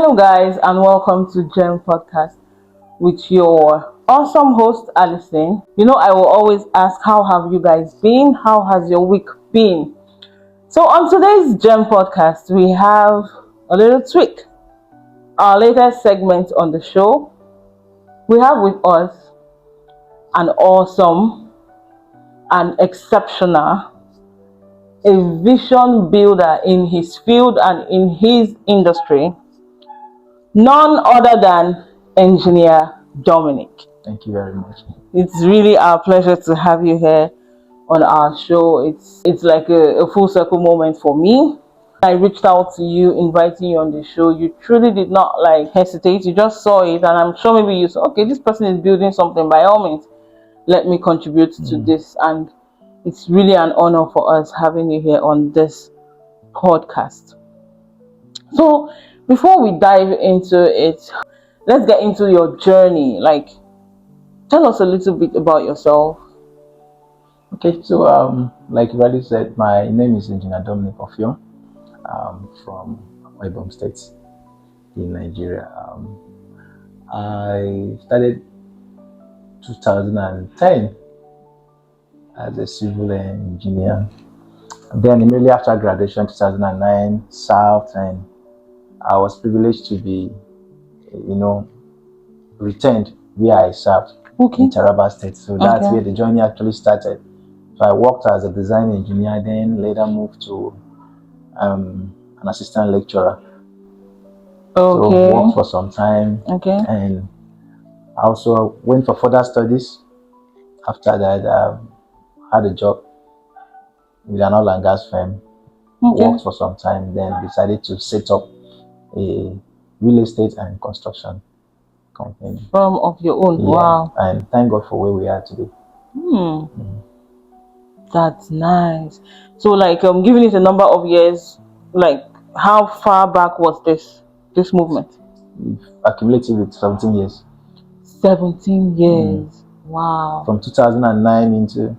Hello, guys, and welcome to Gem Podcast with your awesome host, Alison. I will always ask, how have you guys been? How has your week been? So, on today's Gem Podcast, we have a little tweak. Our latest segment on the show, we have with us an awesome and exceptional, a vision builder in his field and in his industry, none other than Engineer Dominic. Thank you very much. It's really our pleasure to have you here on our show. It's like a full circle moment for me. I reached out to you, inviting you on the show. You truly did not hesitate. You just saw it, and I'm sure maybe you said, okay, this person is building something. By all means, let me contribute to this. And it's really an honor for us having you here on this podcast. So before we dive into it, let's get into your journey. Tell us a little bit about yourself. Okay, so like you already said, my name is Engineer Dominic Ofio. From Ibom State in Nigeria. I started 2010 as a civil engineer. Then immediately after graduation, 2009, South, and I was privileged to be, retained where I served in Taraba State. So that's where the journey actually started. So I worked as a design engineer, then later moved to an assistant lecturer. So worked for some time. And I also went for further studies. After that, I had a job with an oil and gas firm. Worked for some time, then decided to set up a real estate and construction company. Firm of your own. Yeah. Wow. And thank God for where we are today. That's nice. So giving it a number of years, how far back was this movement? We've accumulated with 17 years. 17 years. Wow. From 2009 into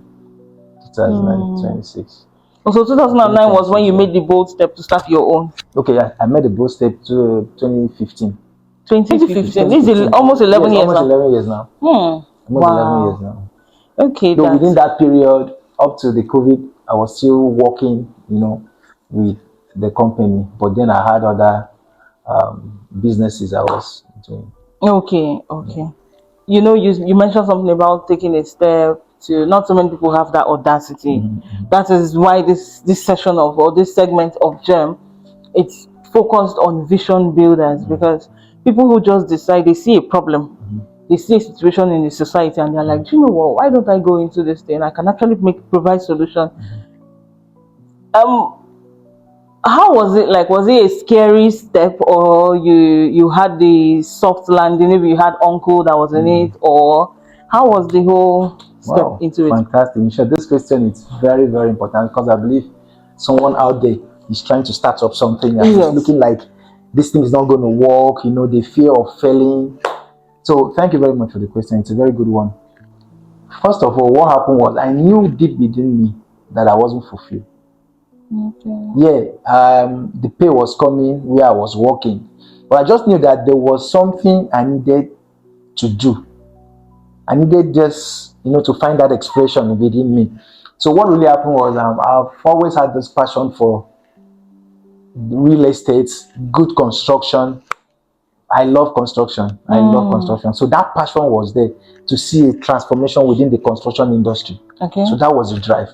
2026. So 2009 was when you made the bold step to start your own. Okay, I made the bold step to 2015. 2015. This is almost 11 years almost now. 11 years now. Almost 11 years now. Okay. So within that period, up to the COVID, I was still working, with the company. But then I had other businesses I was doing. Okay. You mentioned something about taking a step to. Not so many people have that audacity. That is why this session or this segment of GEM, it's focused on vision builders, because people who just decide, they see a problem, they see a situation in the society, and they're like, do you know what? Why don't I go into this thing? I can actually provide solution. How was it like? Was it a scary step, or you had the soft landing? Maybe you had uncle that was in it, or how was the whole step into it? Fantastic. Michelle, this question is very, very important, because I believe someone out there is trying to start up something and it's looking like this thing is not going to work, the fear of failing. So thank you very much for the question. It's a very good one. First of all, what happened was I knew deep within me that I wasn't fulfilled. The pay was coming where I was working, but I just knew that there was something I needed to do. I needed just, to find that expression within me. So what really happened was I've always had this passion for real estate, good construction. I love construction. So that passion was there to see a transformation within the construction industry. So that was the drive.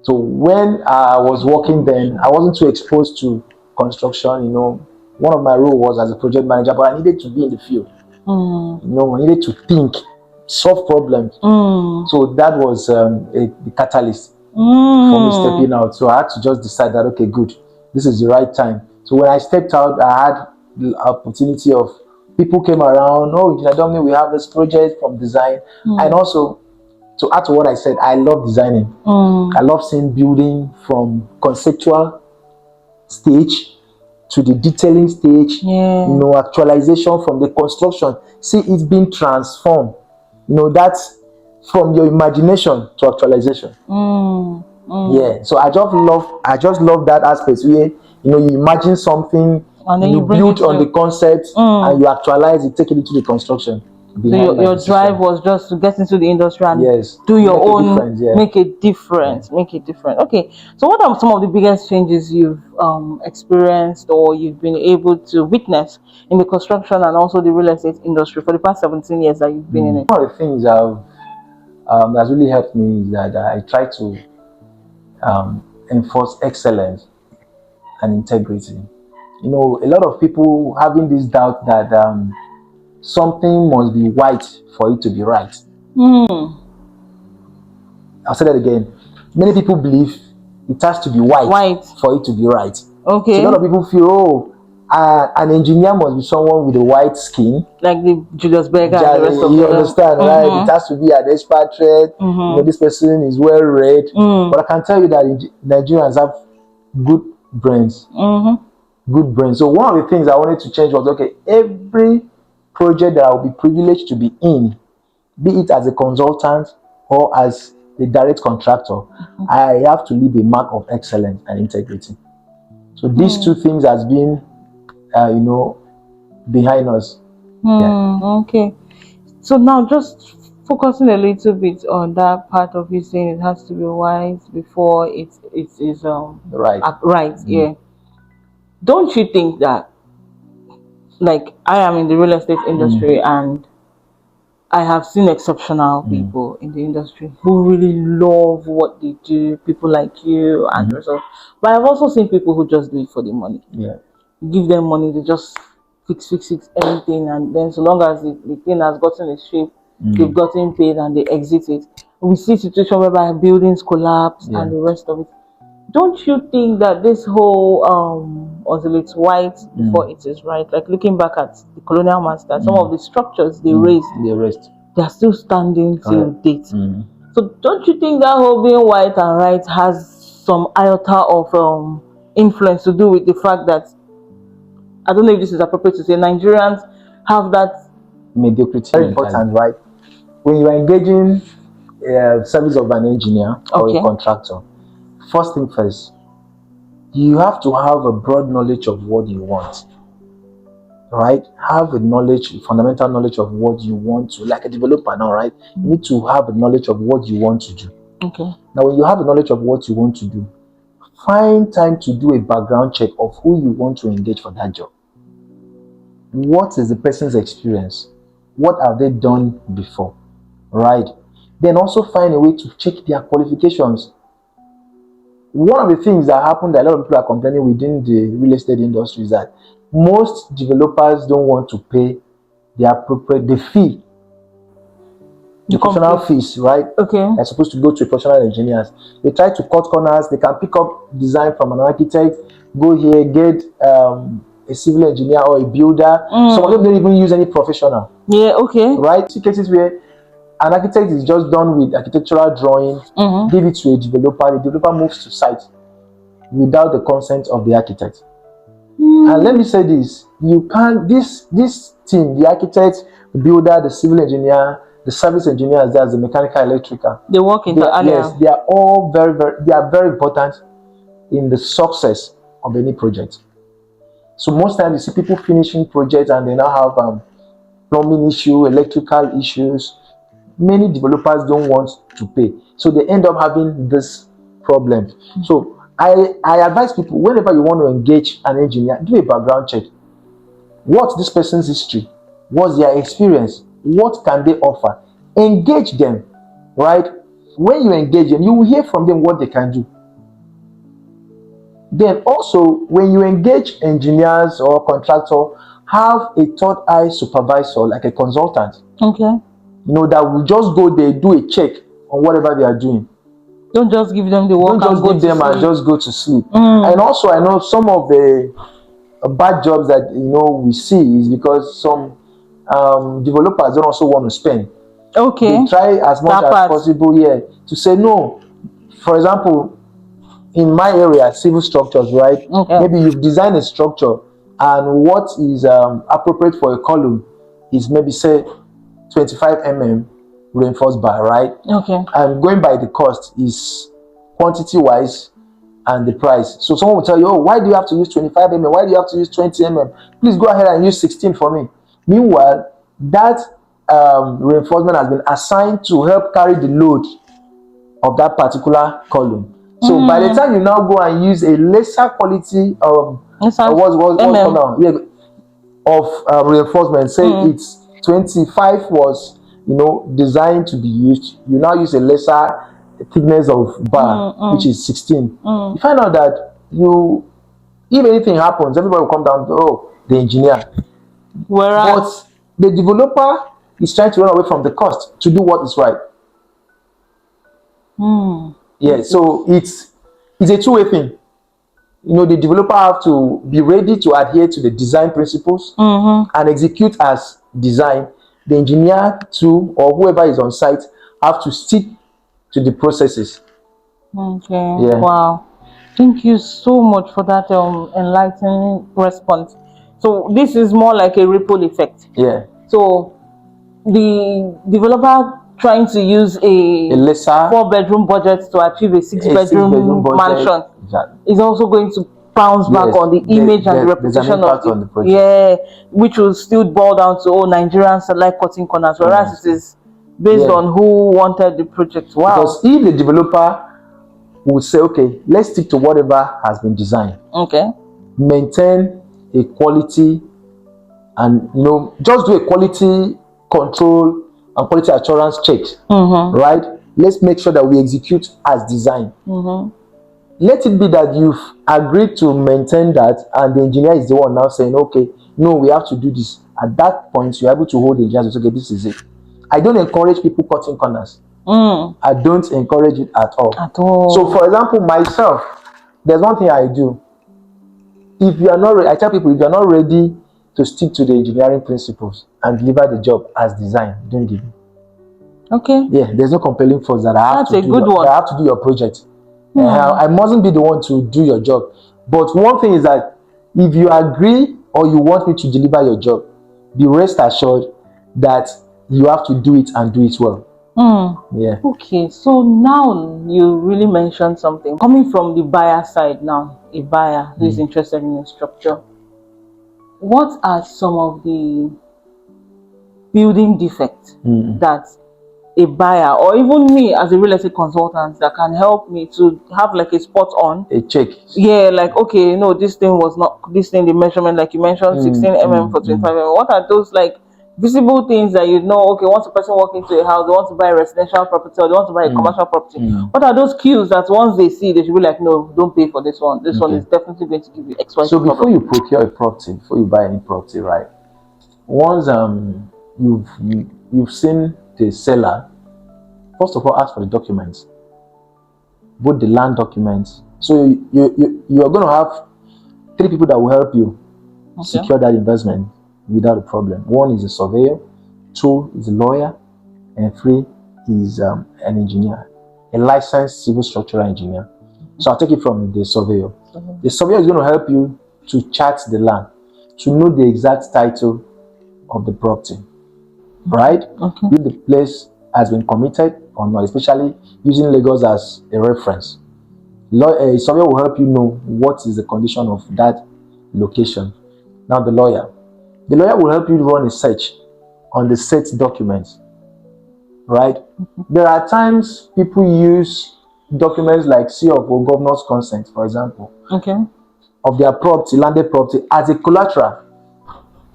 So when I was working then, I wasn't too exposed to construction. One of my roles was as a project manager, but I needed to be in the field. I needed to think, solve problems. So that was the catalyst for me stepping out. So I had to just decide that, okay, good, this is the right time. So when I stepped out, I had the opportunity of people came around. Dominic, we have this project from design. And also, to add to what I said, I love designing. I love seeing building from conceptual stage to the detailing stage, actualization from the construction. See, it's been transformed. That's from your imagination to actualization. So I just love that aspect where you imagine something And then you you bring build it on to- the concept and you actualize it, take it into the construction. So behind my your decision. drive was just to get into the industry and Yes, do your make a own, difference, yeah. make it different, make it different. Okay, so what are some of the biggest changes you've experienced or you've been able to witness in the construction and also the real estate industry for the past 17 years that you've been in it? One of the things that's really helped me is that I try to enforce excellence and integrity. You know, a lot of people having this doubt that something must be white for it to be right. I'll say that again. Many people believe it has to be white for it to be right. Okay. So a lot of people feel, an engineer must be someone with a white skin. Like the Julius Berger and the rest of You them. understand, right? It has to be an expatriate. You know, this person is well read. But I can tell you that Nigerians have good brains. Good brains. So one of the things I wanted to change was, okay, every project that I will be privileged to be in, be it as a consultant or as a direct contractor, I have to leave a mark of excellence and integrity. So these two things has been, behind us. Okay. So now just focusing a little bit on that part of you saying it has to be white before it is Right. right. Yeah. Don't you think that, like, I am in the real estate industry and I have seen exceptional people in the industry who really love what they do, people like you and the rest of, but I've also seen people who just do it for the money. Yeah. Give them money, they just fix everything, and then so long as the thing has gotten a shape, they've gotten paid and they exit it. We see situations whereby buildings collapse and the rest of it. Don't you think that this whole until it's white before it is right, like looking back at the colonial master, some of the structures they raised, they are still standing till date. So don't you think that whole being white and right has some iota of influence to do with the fact that, I don't know if this is appropriate to say, Nigerians have that mediocrity? Very important, right? When you are engaging service of an engineer or a contractor, first thing first, you have to have a broad knowledge of what you want. Right? Have a fundamental knowledge of what you want to, like a developer now, right? You need to have a knowledge of what you want to do. Okay. Now, when you have a knowledge of what you want to do, find time to do a background check of who you want to engage for that job. What is the person's experience? What have they done before? Right? Then also find a way to check their qualifications. One of the things that happened that a lot of people are complaining within the real estate industry is that most developers don't want to pay the fee, the professional fees, right? Okay. They're supposed to go to professional engineers. They try to cut corners. They can pick up design from an architect, go here, get a civil engineer or a builder. Some of them don't even use any professional. Yeah, okay. Right? See cases where an architect is just done with architectural drawing, give it to a developer, the developer moves to site without the consent of the architect. And let me say this, you can't, this team, the architect, the builder, the civil engineer, the service engineers, there's the mechanical, electrical. They work in yes, they are all they are very important in the success of any project. So most times you see people finishing projects and they now have plumbing issue, electrical issues. Many developers don't want to pay, so they end up having this problem. So I advise people, whenever you want to engage an engineer, do a background check. What's this person's history? What's their experience? What can they offer? Engage them, right? When you engage them, you will hear from them what they can do. Then also, when you engage engineers or contractor, have a third eye supervisor, like a consultant. Okay. You know, that will just go there, do a check on whatever they are doing. Don't just give them the work. Don't just give them and just go to sleep. And also, I know some of the bad jobs that we see is because some developers don't also want to spend. Okay. They try as much as possible to say no. For example, in my area, civil structures, right? Maybe you've designed a structure and what is appropriate for a column is maybe say 25 mm reinforced bar, right? Okay. And going by the cost is quantity wise and the price. So someone will tell you, oh, why do you have to use 25 mm? Why do you have to use 20 mm? Please go ahead and use 16 for me. Meanwhile, that reinforcement has been assigned to help carry the load of that particular column. So by the time you now go and use a lesser quality what's mm. now? Yeah, of reinforcement, say it's 25 was designed to be used, you now use a lesser thickness of bar, which is 16. You find out that if anything happens, everybody will come down to, oh, the engineer. Whereas, but the developer is trying to run away from the cost to do what is right. Yeah, so it's a two-way thing. The developer have to be ready to adhere to the design principles and execute as designed. The engineer too, or whoever is on site, have to stick to the processes. Okay. Yeah. Wow. Thank you so much for that enlightening response. So this is more like a ripple effect. Yeah. So the developer trying to use a lesser 4-bedroom budget to achieve a 6-bedroom mansion is also going to bounce back on the image and the reputation of the project. Yeah, which will still boil down to, oh, Nigerians like cutting corners, whereas it is based on who wanted the project. Wow. Because if the developer would say, okay, let's stick to whatever has been designed. Okay. Maintain a quality and just do a quality control and quality assurance checks. Right? Let's make sure that we execute as designed. Let it be that you've agreed to maintain that, and the engineer is the one now saying, okay, no, we have to do this. At that point, you're able to hold the engineer and say, okay, this is it. I don't encourage people cutting corners. I don't encourage it at all. So, for example, myself, there's one thing I do. If you are not ready, I tell people, if you are not ready to stick to the engineering principles and deliver the job as designed, don't give it. Okay. Yeah, there's no compelling force that I have to do. I have to do your project. I mustn't be the one to do your job. But one thing is that if you agree or you want me to deliver your job, be rest assured that you have to do it and do it well. Yeah. Okay, so now you really mentioned something. Coming from the buyer side now, a buyer who is interested in a structure, what are some of the building defects that a buyer, or even me as a real estate consultant, that can help me to have like a spot on a check? Yeah, like, okay, no, this thing was not this thing, the measurement, like you mentioned, 16 mm for 25 mm. What are those like visible things that okay, once a person walks into a house, they want to buy a residential property or they want to buy a commercial property, what are those cues that once they see, they should be like, no, don't pay for this one. This one is definitely going to give you X, Y, Z. So before you procure a property, before you buy any property, right, once you've seen the seller, first of all, ask for the documents, both the land documents. So you are going to have 3 people that will help you secure that investment without a problem. 1 is a surveyor, 2 is a lawyer, and 3 is an engineer, a licensed civil structural engineer. So I'll take it from the surveyor. The surveyor is going to help you to chart the land, to know the exact title of the property, right? If the place has been committed or not, especially using Lagos as a reference. A surveyor will help you know what is the condition of that location. Now the lawyer will help you run a search on the set documents, right? There are times people use documents like C of O, governor's consent, for example, of their property, landed property, as a collateral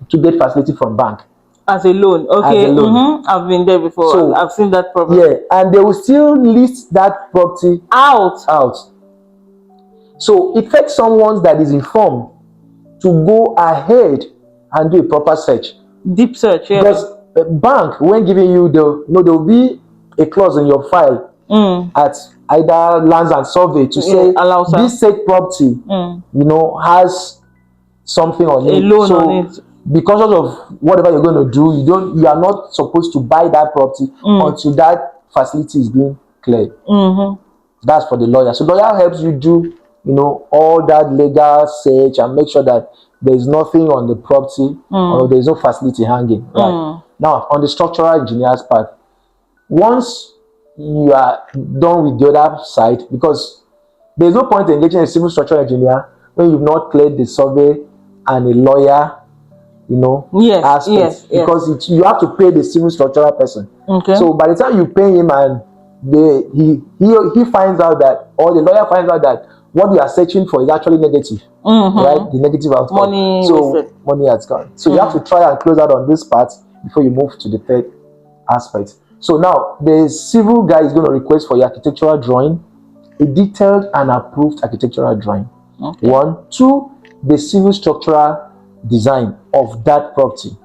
to get facility from bank. As a loan, okay. As a loan. I've been there before. So I've seen that problem. Yeah, and they will still list that property out. So it takes someone that is informed to go ahead and do a proper search, deep search. Yeah. Because a bank, when giving you there will be a clause in your file at either lands and survey to say this said property, has something on it. A loan on it. Because of whatever you're going to do, you are not supposed to buy that property until that facility is being cleared. That's for the lawyer. So lawyer helps you do, all that legal search and make sure that there is nothing on the property or there is no facility hanging. Right. Now, on the structural engineer's part, once you are done with the other side, because There's no point engaging a civil structural engineer when you've not cleared the survey and a lawyer, Yes, aspects, yes, yes. because you have to pay the civil structural person. Okay. So by the time you pay him and he finds out that, or the lawyer finds out that what you are searching for is actually negative, right? The negative outcome. Money So wasted. money has gone. So you have to try and close out on this part before you move to the third aspect. So now the civil guy is going to request for your architectural drawing, a detailed and approved architectural drawing. Okay. 1, 2, the civil structural design of that property.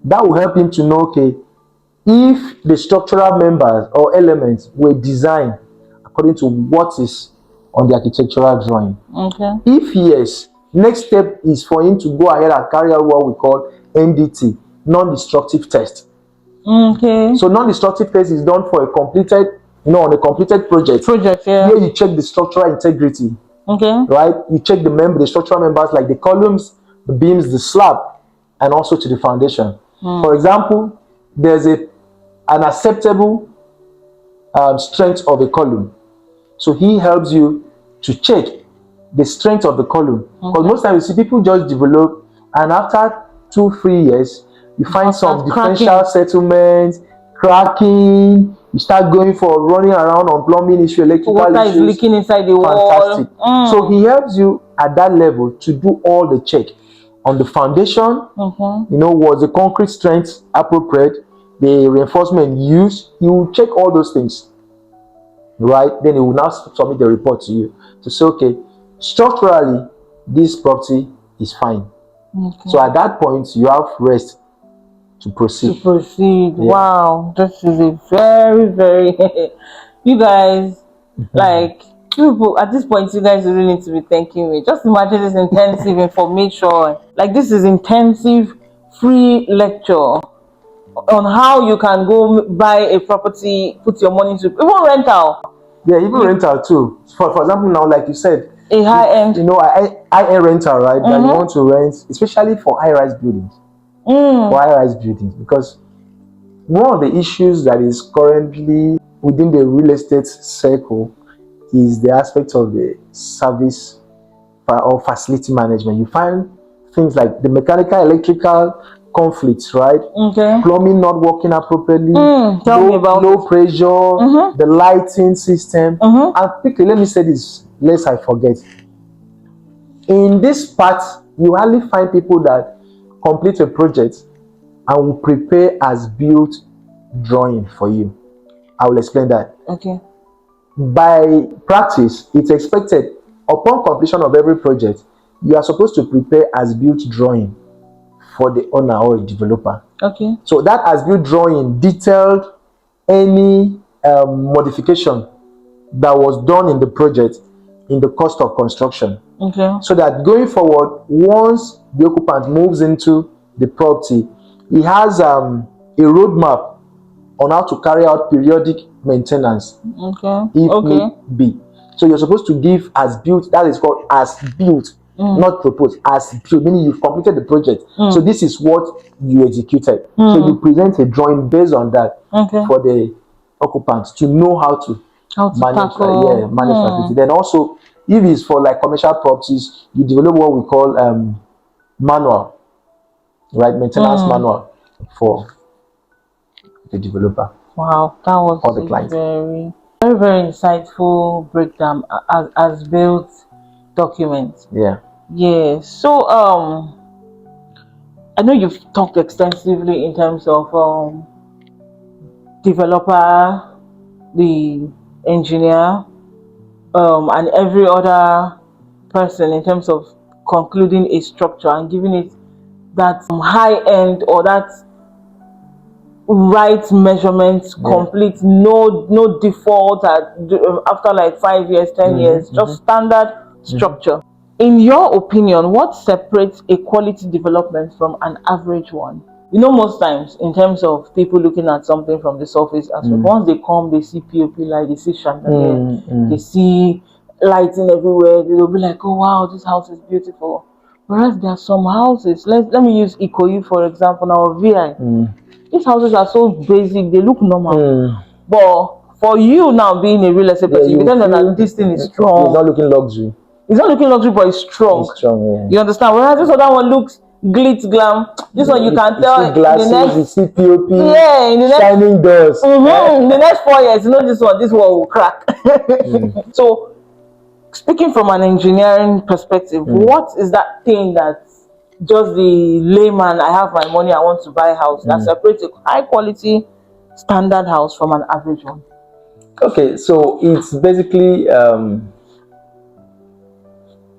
That will help him to know, okay, if the structural members or elements were designed according to what is on the architectural drawing. Okay. If yes, next step is for him to go ahead and carry out what we call NDT, non-destructive test. Okay. So non-destructive test is done for a completed, on a completed project. Yeah. Here you check the structural integrity. Okay. Right? You check the structural members like the columns, the beams, the slab, and also to the foundation. For example, there's an acceptable strength of a column. So he helps you to check the strength of the column. Because most times you see people just develop, and after 2-3 years, you find some differential settlements, cracking. You start going for running around on plumbing issue, electrical water issues. Is leaking inside the Fantastic. wall. So he helps you at that level to do all the check on the foundation. Was the concrete strength appropriate? The reinforcement used. He will check all those things. Right? Then he will now submit the report to you to say, okay, structurally, this property is fine. So at that point, you have rest to proceed. Yeah. Wow, this is a very, very you guys, like people at this point, you guys really need to be thanking me. Just imagine this intensive information. Like, this is intensive free lecture on how you can go buy a property, put your money to even rental. Yeah, even rental too. For example, now, like you said, a high-end, high-end rental, right? That you want to rent, especially for high-rise buildings. For high-rise buildings, because one of the issues that is currently within the real estate circle is the aspect of the service or facility management. You find things like the mechanical, electrical conflicts, right? Plumbing not working appropriately, low pressure, the lighting system. And quickly, let me say this, lest I forget. In this part, you hardly find people that complete a project and will prepare as built drawing for you. I will explain that. Okay. By practice, it's expected upon completion of every project, you are supposed to prepare as built drawing for the owner or a developer. Okay. So that as built drawing detailed any modification that was done in the project in the cost of construction. Okay. So that going forward, once the occupant moves into the property, he has a roadmap on how to carry out periodic maintenance. If need be. So you're supposed to give as built, that is called as built, not proposed, as built, meaning you've completed the project. So this is what you executed. So you present a drawing based on that for the occupants to know how to manage facility. Then also, if it's for like commercial properties, you develop what we call manual, right? Maintenance manual for the developer. Wow, that was all the clients. Very, very, very insightful breakdown as built document. Yeah. Yeah. So I know you've talked extensively in terms of developer, the engineer, and every other person in terms of concluding a structure and giving it that high end or that right measurements, complete, no default after like 5 years, 10 years, just standard structure. In your opinion, what separates a quality development from an average one? Most times in terms of people looking at something from the surface aspect, once they come, they see POP light, they see chandelier, they see lighting everywhere, they'll be like, oh wow, this house is beautiful. Whereas there are some houses, let me use Ikoyi for example, now VI. These houses are so basic, they look normal. But for you now being a real estate person, you you can know feel that this thing is it's strong. not looking luxury. It's not looking luxury, but it's strong. It's strong, yeah. You understand? Whereas this other one looks glitz glam. This one you can tell see glasses, in the next, you see POP, yeah, in the next shining doors. in the next 4 years, you know this one will crack. So, speaking from an engineering perspective, what is that thing that just the layman, I have my money, I want to buy a house, that separates a high quality standard house from an average one? Okay, so it's basically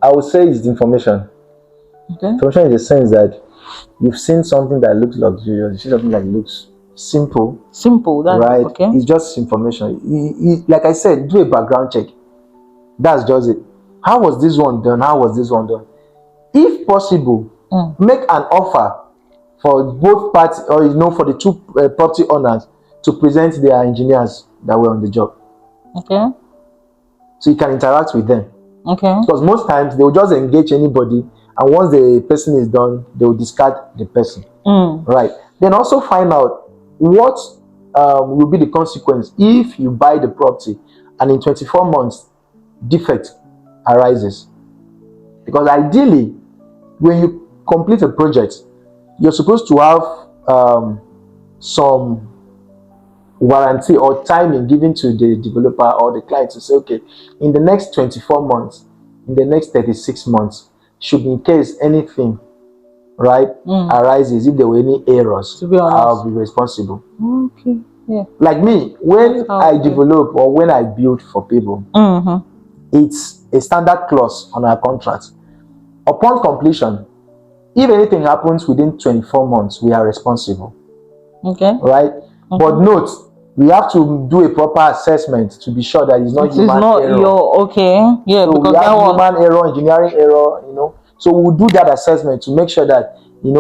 I would say it's the information. Okay. Information in the sense that you've seen something that looks luxurious, you see something that looks simple. Simple, that's right? okay. It's just information. Like I said, do a background check. That's just it. How was this one done? How was this one done? If possible, make an offer for both parties, or for the two property owners to present their engineers that were on the job. Okay. So you can interact with them. Okay. Because most times they will just engage anybody, and once the person is done, they will discard the person. Right. Then also find out what will be the consequence if you buy the property and in 24 months defect arises. Because ideally, when you complete a project, you're supposed to have some warranty or timing given to the developer or the client to say, okay, in the next 24 months, in the next 36 months, should in case anything arises, if there were any errors, I'll be responsible. Okay. Yeah. Like me, when I develop or when I build for people, it's a standard clause on our contract. Upon completion, if anything happens within 24 months, we are responsible. Okay. Right? But note, we have to do a proper assessment to be sure that it's not human error. Okay. Yeah, so because we have that human error, engineering error, So we'll do that assessment to make sure that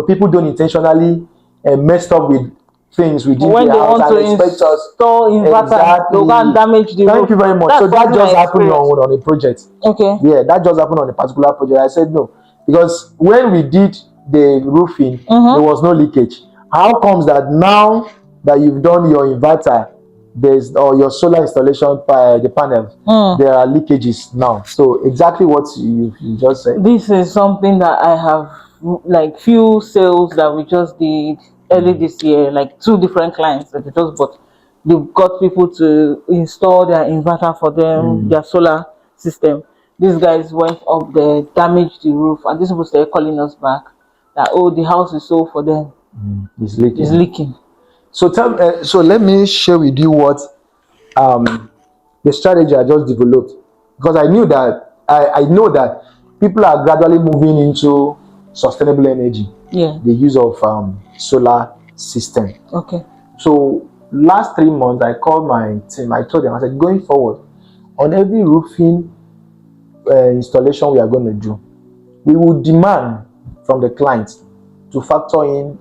people don't intentionally mess up with things within when the they house want to and expect us. install inverter, they can't damage the roof. Thank you very much. So that just happened on a project. Okay. Yeah, that just happened on a particular project. I said no, because when we did the roofing, there was no leakage. How comes that now that you've done your inverter, or your solar installation by the panel, there are leakages now? So exactly what you just said. This is something that I have, like few sales that we just did early this year, like 2 different clients that they just bought. They've got people to install their inverter for them, their solar system. These guys went up there, damaged the roof, and these people started calling us back that, oh, the house is sold for them. It's leaking. It's leaking. So so let me share with you what the strategy I just developed, because I knew that I know that people are gradually moving into sustainable energy. Yeah. The use of solar system. Okay. So last 3 months, I called my team. I told them, I said, going forward, on every roofing installation we are going to do, we will demand from the client to factor in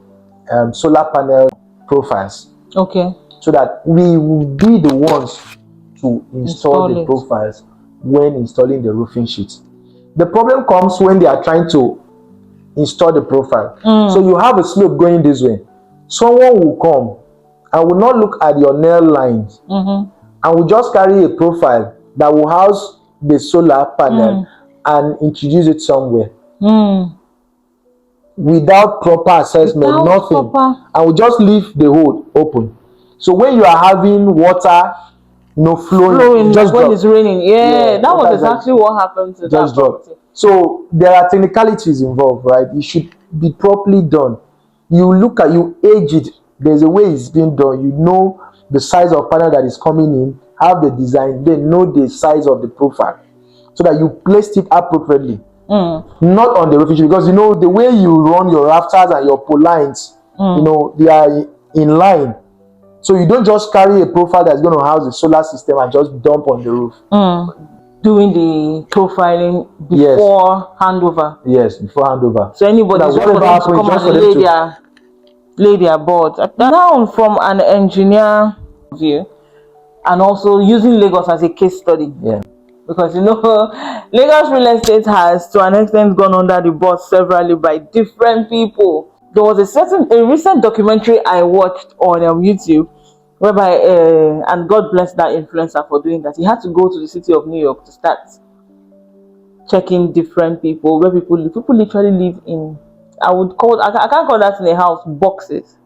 solar panel profiles. Okay. So that we will be the ones to install the profiles when installing the roofing sheets. The problem comes when they are trying to install the profile. So you have a slope going this way. Someone will come and will not look at your nail lines and will just carry a profile that will house the solar panel and introduce it somewhere without proper assessment, nothing, and will just leave the hole open. So when you are having water flowing just like when it's raining, that was exactly what happened to just that drop. property. So there are technicalities involved, right? It should be properly done. You age it. There's a way it's being done. You know the size of panel that is coming in, have the design, then know the size of the profile, so that you placed it appropriately. Not on the roofing sheet, because the way you run your rafters and your pole lines, they are in line. So you don't just carry a profile that's going to house the solar system and just dump on the roof. Doing the profiling before handover. Yes, before handover. So anybody is going to come and lay their boards. Now, from an engineer view, and also using Lagos as a case study. Yeah. Because Lagos real estate has to an extent gone under the bus severally by different people. There was a recent documentary I watched on YouTube whereby and God bless that influencer for doing that. He had to go to the city of New York to start checking different people where people live. People literally live in, I can't call that in a house, boxes,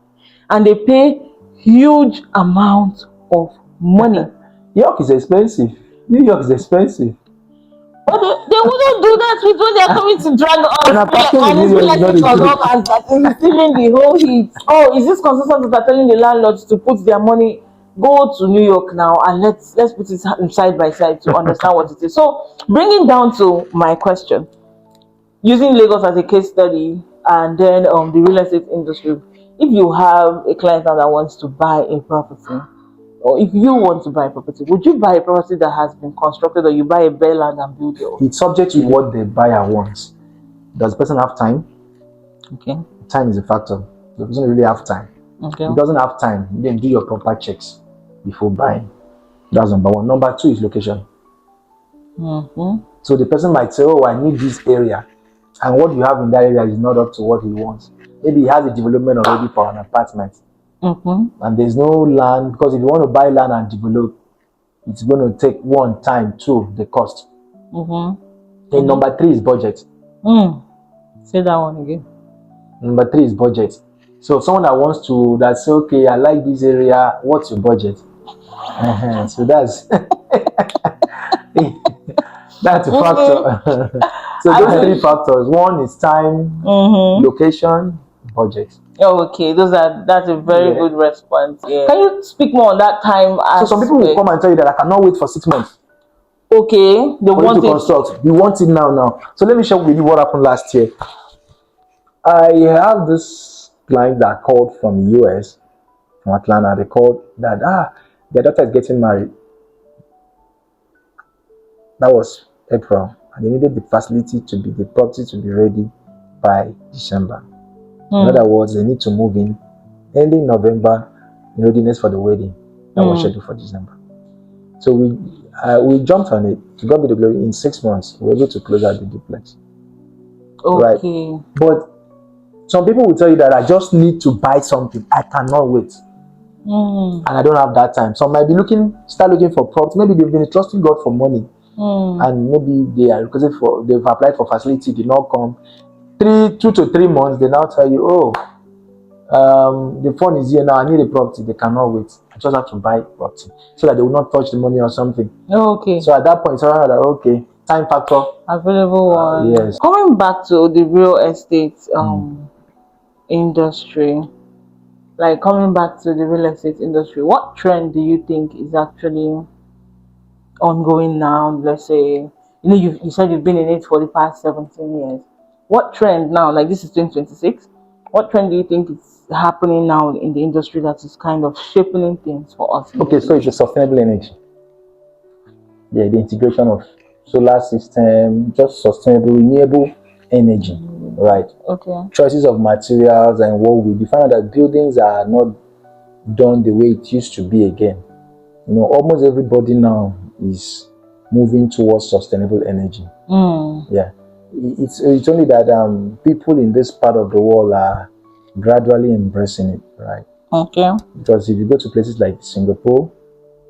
and they pay huge amounts of money. York is expensive. New York is expensive. But they wouldn't do that with when they're coming to drag And us. apartment And in it's New been York is like not it a was joke. up as that is receiving the whole heat. Oh, is this consultant that are telling the landlords to put their money, go to New York now and let's put it side by side to understand what it is. So bringing down to my question, using Lagos as a case study and then the real estate industry, if you have a client now that wants to buy a property, or if you want to buy a property, would you buy a property that has been constructed, or you buy a bare land and build your own? It's subject to what the buyer wants. Does the person have time? Okay. Time is a factor. The person really have time. Okay. If he doesn't have time, then do your proper checks before buying. That's number one. Number two is location. So the person might say, oh, I need this area. And what you have in that area is not up to what he wants. Maybe he has a development already for an apartment. And there's no land, because if you want to buy land and develop, it's going to take one, time, two, the cost. And number three is budget. Say that one again. Number three is budget. So someone that wants to, that say, okay, I like this area, what's your budget? So that's that's a factor. So those three factors. One is time, location, budget. Okay, that's a very good response. Yeah. Can you speak more on that time aspect? So some people will come and tell you that I cannot wait for 6 months. Okay, they for want you to construct. You want it now. So let me share with you what happened last year. I have this client that called from US, from Atlanta. They called that their daughter is getting married. That was April, and they needed the property to be ready by December. In other words, they need to move in ending November, in readiness for the wedding that was scheduled for December. So we jumped on it. To God be the glory. In 6 months, we were able to close out the duplex. Okay. Right. But some people will tell you that I just need to buy something. I cannot wait. And I don't have that time. Some might be start looking for property. Maybe they've been trusting God for money. And maybe they've applied for facility, did not come. 2 to 3 months, they now tell you, the phone is here now, I need a property. They cannot wait. I just have to buy property so that they will not touch the money or something. Okay. So at that point, it's around that, okay, time factor. Available one. Yes. Coming back to the real estate industry, like coming back to the real estate industry, what trend do you think is actually ongoing now? Let's say, you said you've been in it for the past 17 years. What trend now, like this is 2026, what trend do you think is happening now in the industry that is kind of shaping things for us? Okay, so it's a sustainable energy. Yeah, the integration of solar system, just sustainable, renewable energy, right? Okay. Choices of materials and what we find out that buildings are not done the way it used to be again. Almost everybody now is moving towards sustainable energy. Yeah, it's only that people in this part of the world are gradually embracing it, right? Okay. Because if you go to places like Singapore,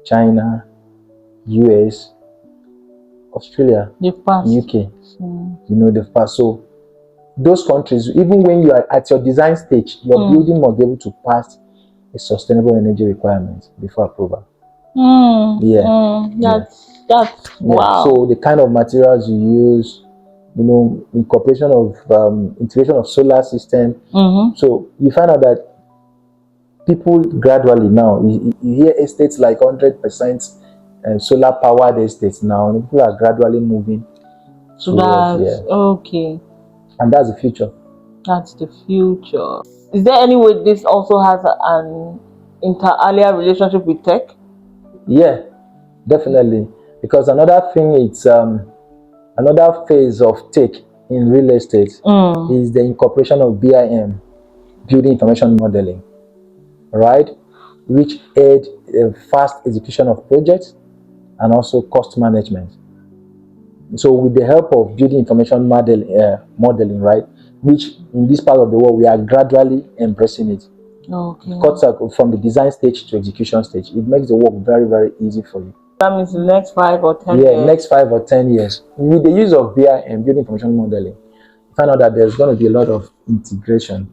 China, US, Australia, UK, they've passed. So those countries, even when you are at your design stage, your building must be able to pass a sustainable energy requirement before approval. That's wow. So the kind of materials you use, incorporation of integration of solar system. So you find out that people gradually now, you hear estates like 100% solar powered estates now, and people are gradually moving towards, okay. And that's the future. That's the future. Is there any way this also has an inter-alia relationship with tech? Yeah, definitely. Because another thing, it's another phase of tech in real estate is the incorporation of BIM, building information modeling, right? Which aid fast execution of projects and also cost management. So with the help of building information modeling, right, which in this part of the world we are gradually embracing it. Okay. Cuts out from the design stage to execution stage. It makes the work very, very easy for you. That means the next 5 or 10 Yeah, years. next 5 or 10 years. With the use of BIM, building information modeling, you find out that there's going to be a lot of integration.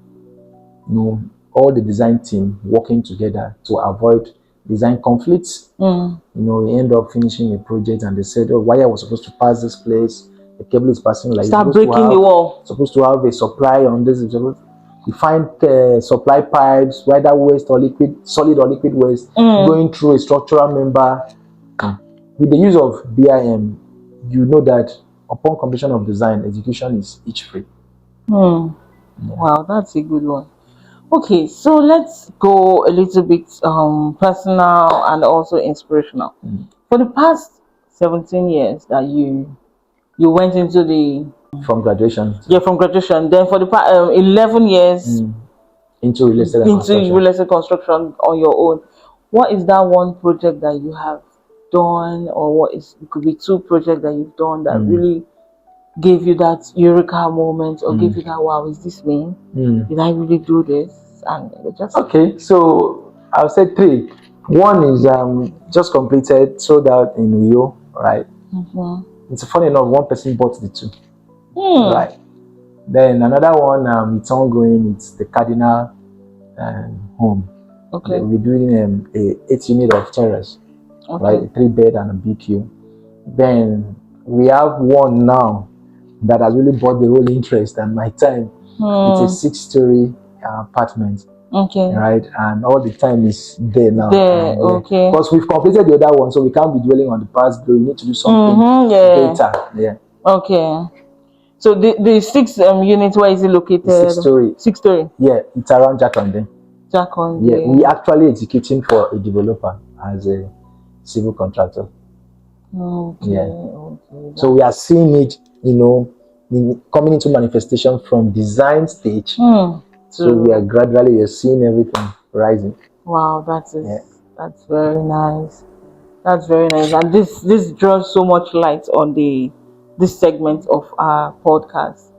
All the design team working together to avoid design conflicts. We end up finishing a project and they said, "Oh, wire was supposed to pass this place. The cable is passing like Start breaking the wall. Supposed to have a supply on this. You find supply pipes, whether waste or liquid, solid or liquid waste, going through a structural member. With the use of BIM, you know that upon completion of design, execution is each free. Wow, that's a good one. Okay, so let's go a little bit personal and also inspirational. For the past 17 years that you went into the From graduation. from graduation, then for the past 11 years into real estate construction on your own, what is that one project that you have done, or it could be two projects that you've done that really gave you that eureka moment, or gave you that, wow, is this me? Did I really do this? And just okay, so I'll say three. One is just completed, sold out in Rio, right? It's funny enough, one person bought the two, right? Then another one, it's ongoing. It's the Cardinal home. Okay. We're doing a 8 unit of terrace, right? A 3-bed and a BQ. Then we have one now that has really bought the whole interest and my time. It's a 6-story apartment. Okay. Right, and all the time is there now. Okay. Because we've completed the other one, so we can't be dwelling on the past. We need to do something better. Yeah. Okay. So the 6 unit, where is it located? 6-story. 6-story. Yeah, it's around Jakonde. Jakonde. Yeah, we actually executing for a developer as a civil contractor. Okay. Yeah. Okay. So we are seeing it, coming into manifestation from design stage. So we are gradually seeing everything rising. Wow, that's very nice. That's very nice, and this draws so much light on this segment of our podcast.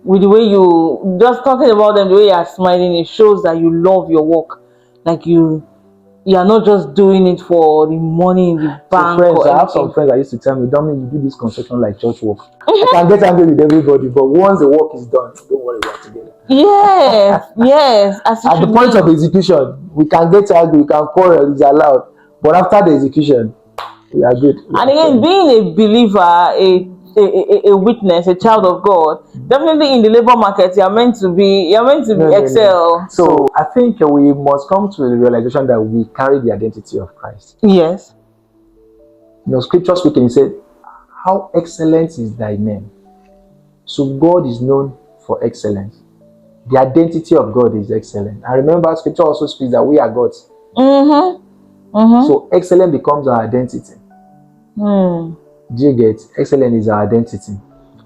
With the way you just talking about them, the way you are smiling, it shows that you love your work. Like you are not just doing it for the money in the bank. I have some friends that used to tell me, Dominic, you do this construction like church work. I can get angry with everybody, but once the work is done, don't worry, we're together. Yes, yes. At the point of execution, we can get angry, we can quarrel, it's allowed. But after the execution, we are good. And again, being a believer, a witness, a child of God, definitely in the labor market, you're meant to excel. No. So I think we must come to the realization that we carry the identity of Christ. Yes. Scripture speaking, it said, "How excellent is thy name." So God is known for excellence. The identity of God is excellent. And remember, Scripture also speaks that we are God's. So excellence becomes our identity. Do you get? Excellence is our identity.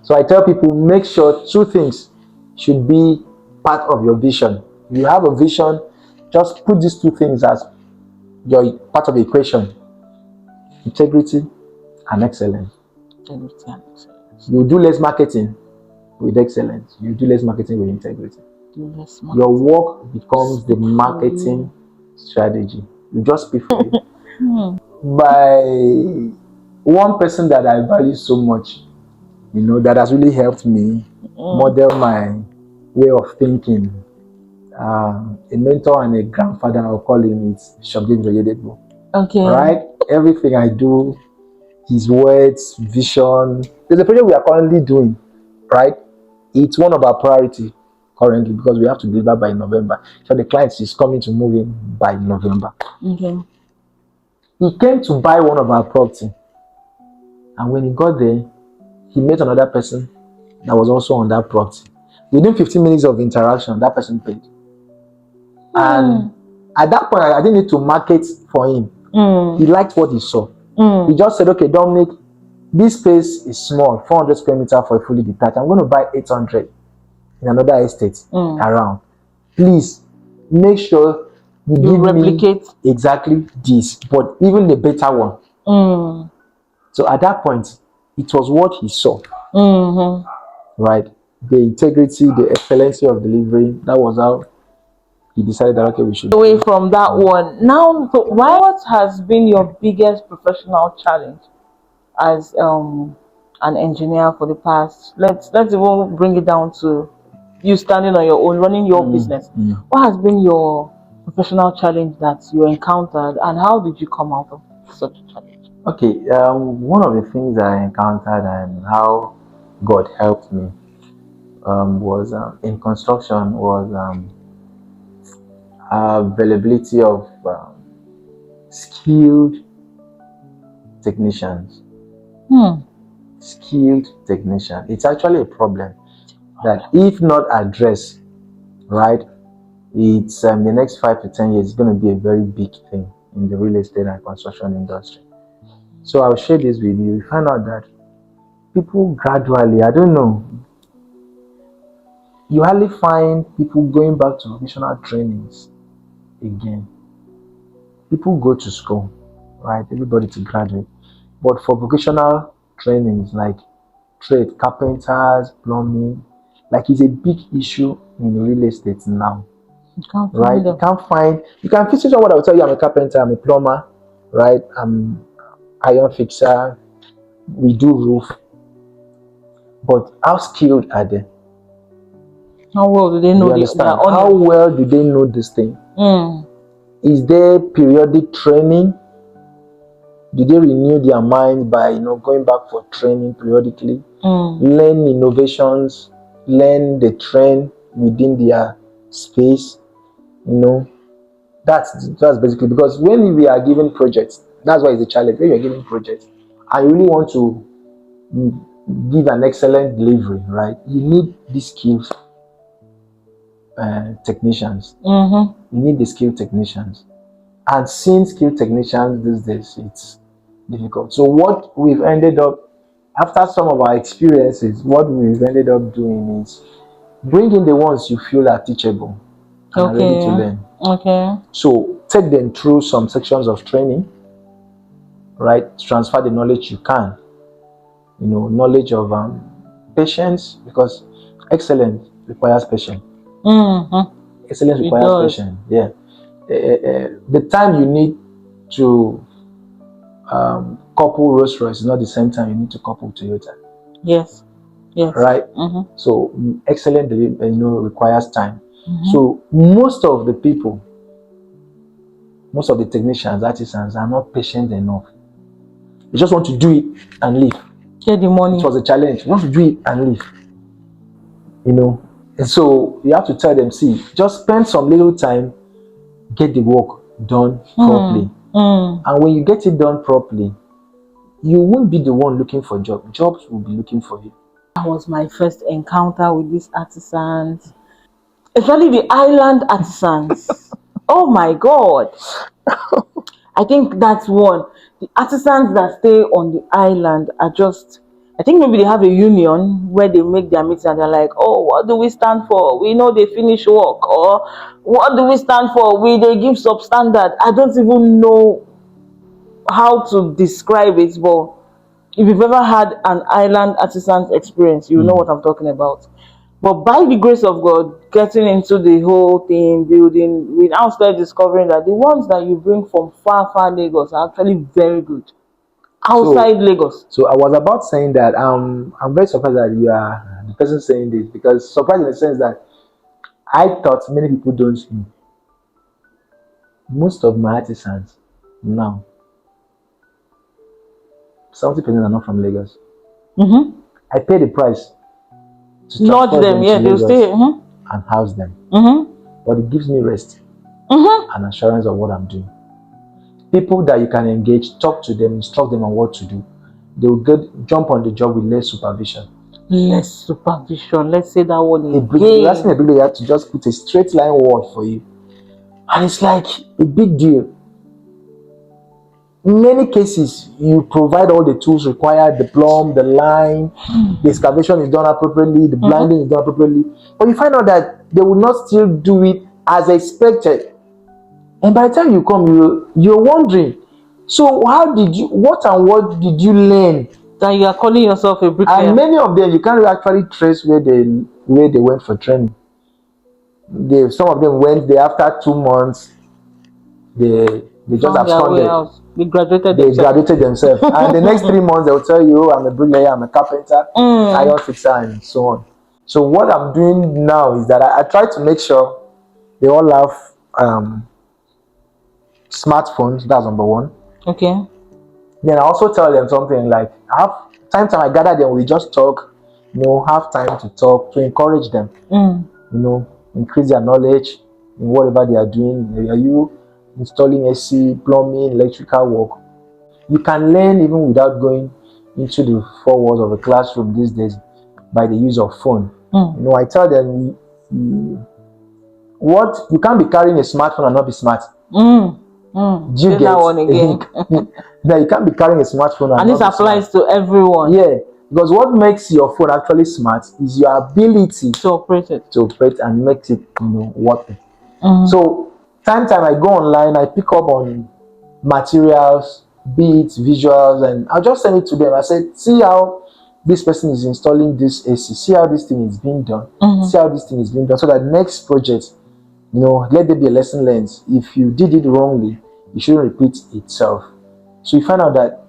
So I tell people, make sure two things should be part of your vision. If you have a vision, just put these two things as your part of the equation: integrity and excellence. You do less marketing with excellence. You do less marketing with integrity. Your work becomes the marketing strategy. You just speak for it. By one person that I value so much, that has really helped me model my way of thinking. A mentor and a grandfather, I'll call him, it's Bishop James Oyedebo. Okay. Right? Everything I do, his words, vision. There's a project we are currently doing, right? It's one of our priority currently because we have to deliver by November. So the client is coming to move in by November. Okay. He came to buy one of our property. And when he got there, he met another person that was also on that property. Within 15 minutes of interaction, that person paid. And at that point, I didn't need to market for him. He liked what he saw. He just said, okay, Dominic, this space is small, 400 square meters for a fully detached. I'm going to buy 800 in another estate around. Please make sure you give replicate me exactly this, but even the better one. So at that point, it was what he saw. Right? The integrity, the excellency of delivery. That was how he decided that okay, we should Away from that one. Now, so what has been your biggest professional challenge as an engineer for the past? Let's even bring it down to you standing on your own, running your business. What has been your professional challenge that you encountered, and how did you come out of such a challenge? Okay, one of the things that I encountered and how God helped me was in construction was availability of skilled technicians. Skilled technician. It's actually a problem that if not addressed, right, it's the next 5 to 10 years is going to be a very big thing in the real estate and construction industry. So I'll share this with you. You find out that people gradually, I don't know, you hardly find people going back to vocational trainings again. People go to school, right? Everybody to graduate. But for vocational trainings like trade, carpenters, plumbing, like it's a big issue in real estate now. You can't Right? find You them. can't find, you can fix someone that will tell you I'm a carpenter, I'm a plumber, right? I'm iron fixer, we do roof. But how skilled are they? How well do they know You understand? How well do they know this thing? Is there periodic training? Do they renew their mind by going back for training periodically? Learn innovations, learn the trend within their space. That's basically, because when we are given projects, that's why it's a challenge. When you're given projects and you really want to give an excellent delivery, right? You need these skills technicians. You need the skilled technicians. And seeing skilled technicians these days, it's difficult. So what we've ended up, after some of our experiences, what we've ended up doing is bringing the ones you feel are teachable and are ready to learn. Okay. So take them through some sections of training, right? Transfer the knowledge you can. Knowledge of patience, because excellence requires patience. Excellence requires patience. Yeah. The time you need to couple Rolls Royce is not the same time you need to couple Toyota. Yes. Right. So excellent, requires time. So most of the people, most of the technicians, artisans are not patient enough. They just want to do it and leave. Get the money. It was a challenge. You want to do it and leave. And so you have to tell them, see, just spend some little time, get the work done properly. And when you get it done properly, you won't be the one looking for jobs. Jobs will be looking for you. That was my first encounter with these artisans, especially the island artisans. Oh my God. I think that's one. The artisans that stay on the island are just, I think maybe they have a union where they make their meetings and they're like, oh, what do we stand for? We know they finish work. Or what do we stand for? They give substandard. I don't even know how to describe it, but if you've ever had an island artisans experience, you know what I'm talking about. But by the grace of God, getting into the whole thing, building, we now start discovering that the ones that you bring from far Lagos are actually very good. Outside Lagos. So I was about saying that I'm very surprised that you are the person saying this, because surprised in the sense that I thought many people don't know. Most of my artisans now, 70% are not from Lagos. I pay the price to lodge them, yeah, they'll stay and house them. But it gives me rest and assurance of what I'm doing. People that you can engage, talk to them, instruct them on what to do. They will jump on the job with less supervision. Less supervision. Let's say that one again. You're asking a big lawyer to just put a straight line word for you, and it's like a big deal. In many cases, you provide all the tools required, the plumb, the line, the excavation is done appropriately, the blinding is done appropriately. But you find out that they will not still do it as expected. And by the time you come, you're wondering, so what did you learn? That you are calling yourself a bricklayer. And many of them, you can't actually trace where they went for training. Some of them went there after 2 months. They just Found their way absconded. out. They graduated They themselves. graduated themselves. And the next 3 months, they'll tell you, "Oh, I'm a bricklayer, I'm a carpenter, iron fixer, and so on." So what I'm doing now is that I try to make sure they all have smartphones. That's number one. Okay. Then I also tell them something like, have time I gather them, we just talk, have time to talk, to encourage them, increase their knowledge in whatever they are doing. Are you installing AC, plumbing, electrical work? You can learn even without going into the four walls of a classroom these days by the use of phone. I tell them, what you can't be carrying a smartphone and not be smart. Do you get that one again? Now you can't be carrying a smartphone and this applies to everyone. Yeah, because what makes your phone actually smart is your ability to operate and makes it working. So time I go online, I pick up on materials, beats, visuals, and I'll just send it to them. I said, see how this person is installing this AC, see how this thing is being done, see how this thing is being done, so that next project, let there be a lesson learned. If you did it wrongly, it shouldn't repeat itself. So you find out that,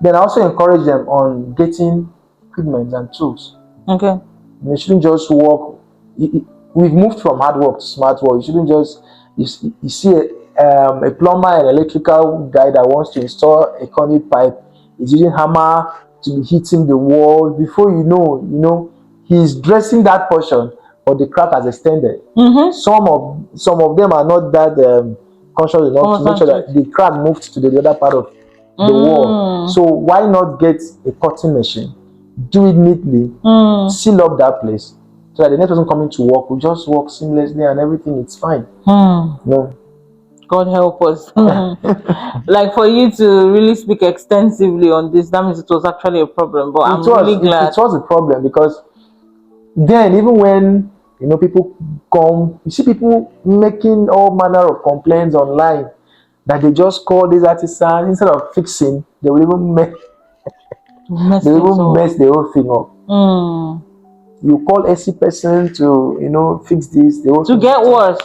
then I also encourage them on getting equipment and tools. Okay. You shouldn't just work. We've moved from hard work to smart work. You shouldn't just, you see a plumber and electrical guy that wants to install a conduit pipe, is using hammer to be hitting the wall. Before you know, he's dressing that portion, but the crack has extended. Some of them are not that conscious enough to make sure that the crack moved to the other part of the wall. So why not get a cutting machine, do it neatly, seal up that place, so that the next person coming to work will just work seamlessly and everything is fine. God help us. Like, for you to really speak extensively on this, that means it was actually a problem. But I'm really glad. It was a problem, because then even when people come, you see people making all manner of complaints online that they just call these artisans, instead of fixing, they will even mess the whole thing up. You call AC person to fix this, they will get worse.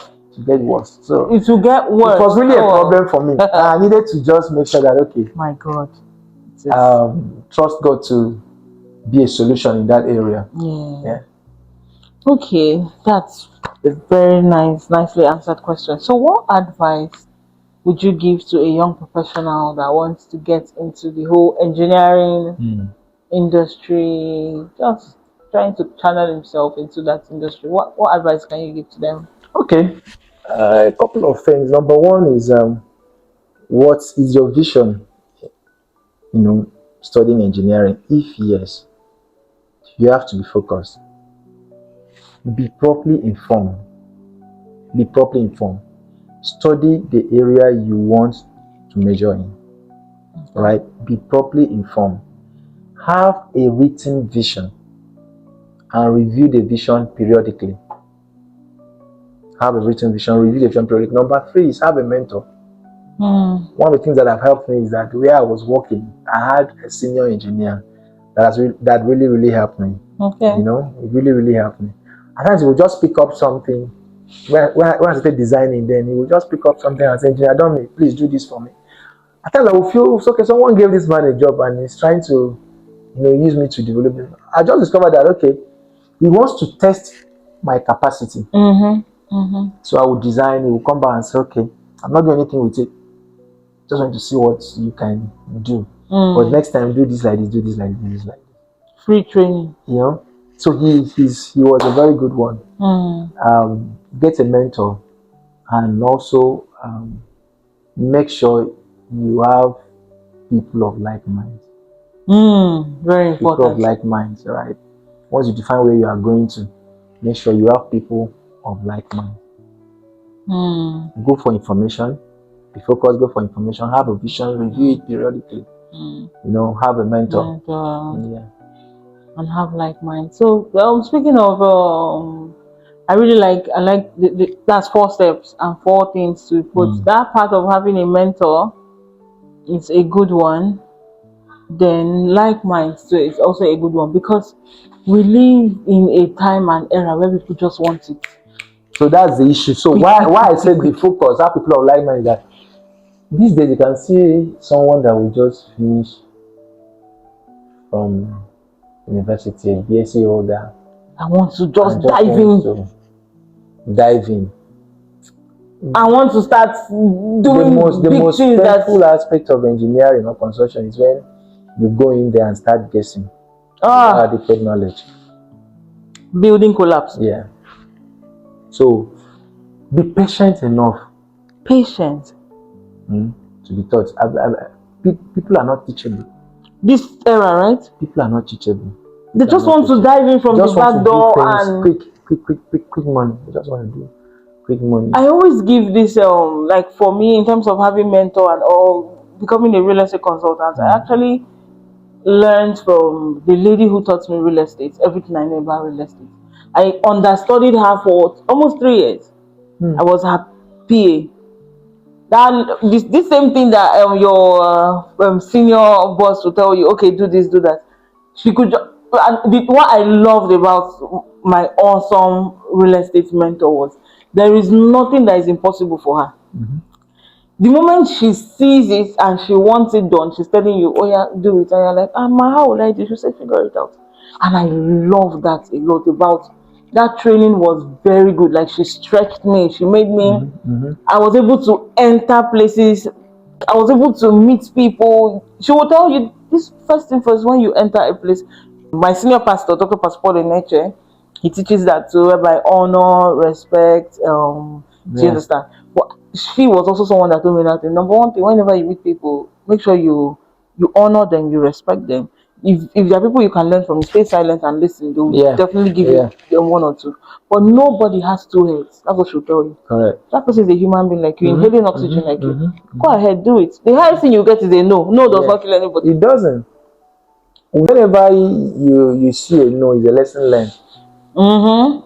So it will get worse. It was really a problem for me. I needed to just make sure that, okay, my God, trust God to be a solution in that area. Yeah. Okay, that's a very nicely answered question. So what advice would you give to a young professional that wants to get into the whole engineering industry, just trying to channel himself into that industry? What advice can you give to them? Okay, a couple of things. Number one is, what is your vision? Studying engineering. If yes, you have to be focused. Be properly informed. Study the area you want to major in. Right? Be properly informed. Have a written vision and review the vision periodically. Review the vision periodically. Number 3 is have a mentor. One of the things that have helped me is that where I was working, I had a senior engineer that really helped me. Okay. It really helped me. At times he would just pick up something. When I started designing, then he would just pick up something and say, "Engineer, please do this for me." At times I would feel, okay, someone gave this man a job and he's trying to use me to develop it. I just discovered that, okay, he wants to test my capacity. So I would design, he will come back and say, okay, I'm not doing anything with it. Just want to see what you can do. But next time, do this like this, do this like this, do this like this. Free training. So he was a very good one. Get a mentor, and also make sure you have people of like minds. Very important. People of like minds, right? Once you define where you are going to, make sure you have people of like minds. Go for information. Be focused. Go for information. Have a vision. Review it periodically. Have a mentor. And have like minds. So speaking of, I like that's 4 steps and 4 things to put. That part of having a mentor is a good one. Then like minds too is also a good one, because we live in a time and era where people just want it. So that's the issue. So why I said the focus, how people of like mind is that these days you can see someone that will just finish from university, a BSc holder, I want to and just just dive want in. to dive in. I want to start doing The big most things painful that aspect of engineering or construction is when you go in there and start guessing without adequate knowledge. building collapse. Yeah. So be patient enough Patient. to be taught. People are not teachable. This era, right? People are not teachable. They just want to dive in from the Just want back to do door things and quick money. They just want to do quick money. I always give this like for me in terms of having mentor and all becoming a real estate consultant. I actually learned from the lady who taught me real estate, everything I know about real estate. I understudied her for almost 3 years. I was her PA. That this same thing that your senior boss will tell you, okay, do this, do that. She could. What I loved about my awesome real estate mentor was there is nothing that is impossible for her. The moment she sees it and she wants it done, she's telling you, oh yeah, do it. And you're like, ma, how will I do? She said, figure it out. And I love that a lot about that training was very good. Like she stretched me, she made me, I was able to enter places, I was able to meet people. She will tell you this first thing first when you enter a place. My senior pastor, Dr. Pastor Neche, he teaches that too, whereby honor, respect, do you understand? But she was also someone that told me that number one thing, whenever you meet people, make sure you honor them, you respect them. If there are people you can learn from, stay silent and listen. They will definitely give you them one or two. But nobody has two heads. That's what she'll tell you. Correct. That person is a human being like you, inhaling oxygen like you. Go ahead, do it. The highest thing you get is a no. No does not kill anybody. It doesn't. Whenever you see a no, it's a lesson learned. So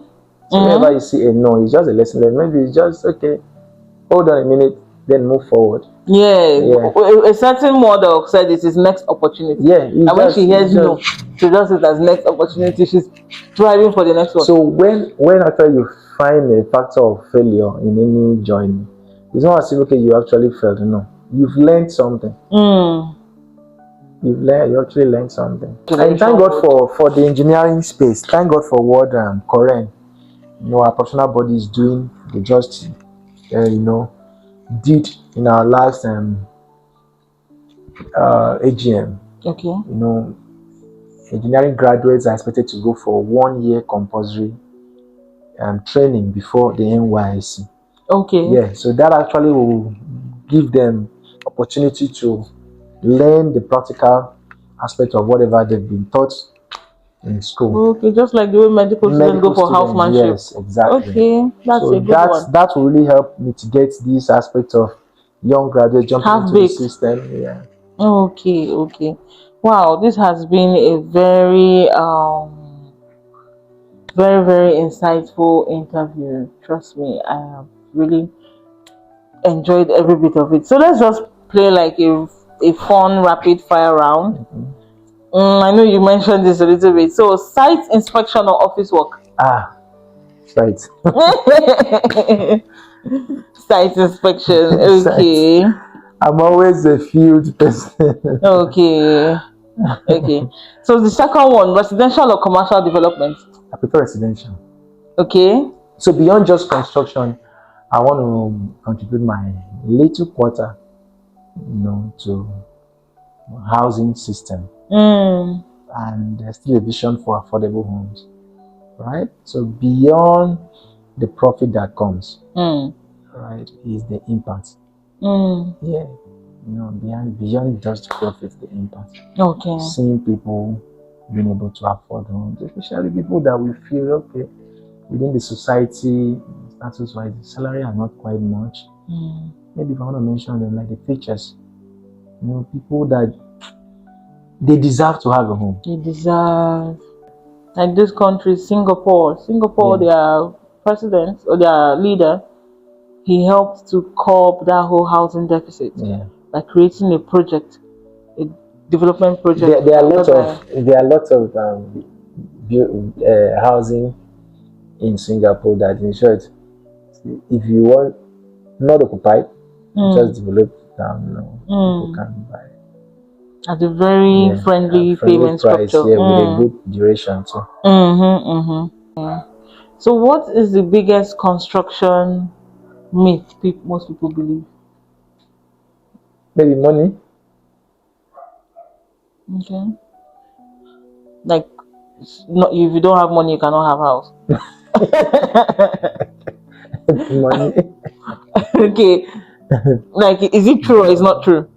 whenever you see a no, it's just a lesson learned. Maybe it's just okay. Hold on a minute, then move forward. A certain model said it is next opportunity. And when she hears no, she does it as next opportunity. She's striving for the next one. So when actually you find a factor of failure in any journey, it's not as if okay you actually failed. No, you've learned something. You actually learned something. And thank God for the engineering space. Thank God for what Koren, our professional body is doing. They just did in our last AGM. Okay. Engineering graduates are expected to go for 1 year compulsory training before the NYSC. Okay. So that actually will give them opportunity to learn the practical aspect of whatever they've been taught in school. Okay, just like the way medical students go for housemanship. Yes, exactly. Okay, that's a good one. That will really help mitigate this aspect of young graduates jumping into the system. Yeah. Okay. Wow, this has been a very very insightful interview. Trust me, I have really enjoyed every bit of it. So let's just play like a fun rapid fire round. I know you mentioned this a little bit. So site inspection or office work? Site. Site inspection. Okay. I'm always a field person. Okay. So the second one, residential or commercial development? I prefer residential. Okay. So beyond just construction, I want to contribute my little quarter, to housing system. And there's still a vision for affordable homes, right? So beyond the profit that comes, right, is the impact. Beyond just the profit, the impact. Okay. Seeing people being able to afford homes, especially people that we feel okay within the society, status-wise, the salary are not quite much. Maybe if I want to mention them, like the teachers, people that they deserve to have a home. They deserve. Like this country, Singapore, their president or their leader, he helped to curb that whole housing deficit by creating a project, a development project. There are lots of housing in Singapore that, in short, if you want not occupied, just develop it down. People can buy at a very friendly friendly payment price, structure. with a good duration too. So, what is the biggest construction myth most people believe? Maybe money. Okay, like not if you don't have money, you cannot have house. Money. Okay, like is it true or is not true?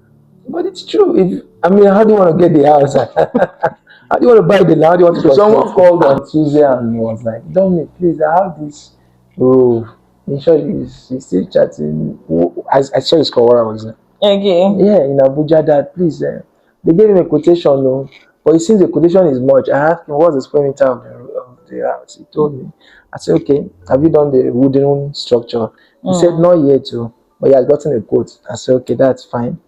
But it's true. How do you want to get the house? How do you want to buy the land? How do you want to? Someone called on Tuesday and was like, "Dominic, please, I have this." Oh, in short, he's still chatting. I saw his call. Where I was. Okay. Yeah, in Abuja. That please, they gave him a quotation, no, but it seems the quotation is much. I asked him what's the square meter of the house. He told me. I said, okay, have you done the wooden structure? He said not yet, too, but he has gotten a quote. I said, okay, that's fine.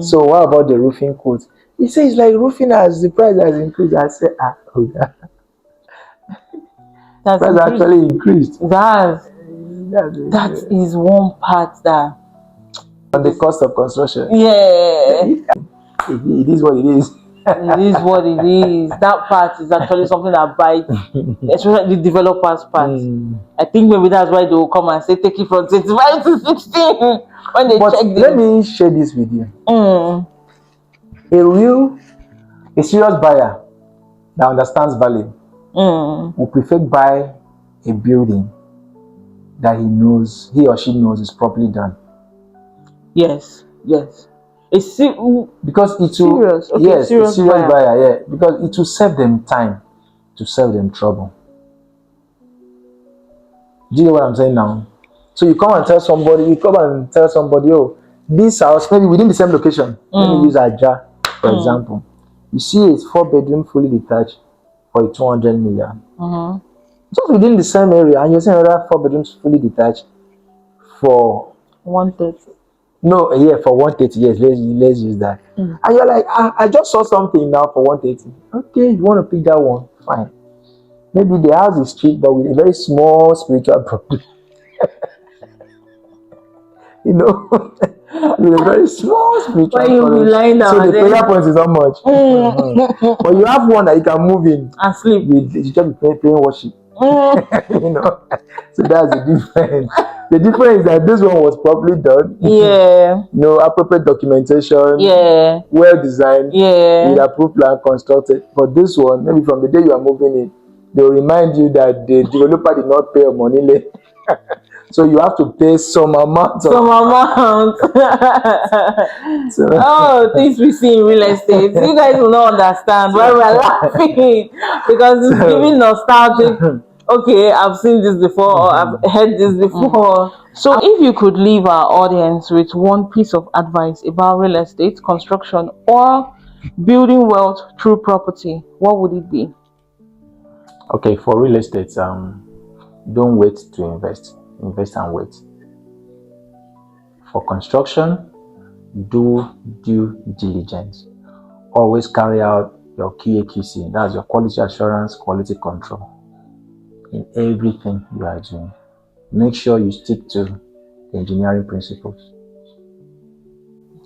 So what about the roofing quote? He says like roofing has the price has increased. I said, okay. That's Price actually increased. That is one part that On the cost of construction. Yeah. It is what it is. It is what it is. That part is actually something that bites, especially the developers part. I think maybe that's why they will come and say take it from 25 to 16 when they check this. Let me share this with you. A serious buyer that understands value will prefer buy a building that he or she knows is properly done. Yes. Because it will serious buyer, because it will save them time, to save them trouble. Do you know what I'm saying now? So you come and tell somebody, oh, this house, maybe within the same location. Let me use Aja, for example. You see it's 4-bedroom fully detached for 200 million. Just within the same area, and you're saying another 4 bedrooms fully detached for 130. No, for 130, yes, let's use that. And you're like, I just saw something now for 130. Okay, you want to pick that one? Fine. Maybe the house is cheap, but with a very small spiritual problem. With a very small spiritual problem. So the prayer point is not much. But you have one that you can move in and sleep. You just be playing worship. So that's the difference. The difference is that this one was properly done. Appropriate documentation. Well designed. With approved plan constructed. But this one, maybe from the day you are moving in, they'll remind you that the developer did not pay your money late. So you have to pay some amount. Things we see in real estate. You guys will not understand why we're laughing, because it's giving nostalgic. Okay, I've seen this before, or I've heard this before. So if you could leave our audience with one piece of advice about real estate, construction, or building wealth through property, what would it be? Okay, for real estate, don't wait to invest. Invest and wait. For construction, do due diligence. Always carry out your QAQC. That's your quality assurance, quality control. In everything you are doing, make sure you stick to the engineering principles.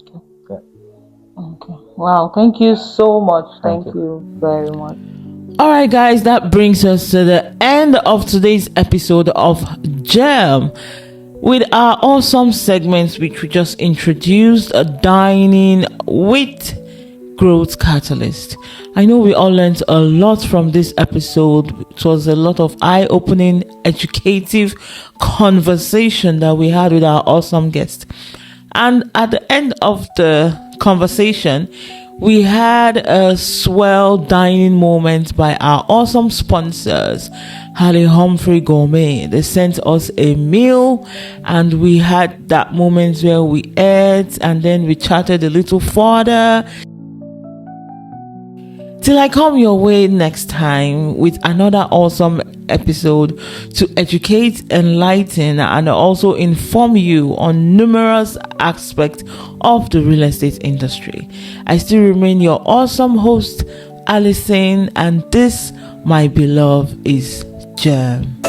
Okay. Wow, thank you so much. Thank you very much. All right, guys, that brings us to the end of today's episode of Gem, with our awesome segments which we just introduced, dining with growth catalyst. I know we all learned a lot from this episode. It was a lot of eye-opening, educative conversation that we had with our awesome guest. And at the end of the conversation, we had a swell dining moment by our awesome sponsors, Harley Humphrey Gourmet. They sent us a meal, and we had that moment where we ate and then we chatted a little further. Till I come your way next time with another awesome episode to educate, enlighten, and also inform you on numerous aspects of the real estate industry. I still remain your awesome host, Alison, and this, my beloved, is Gem.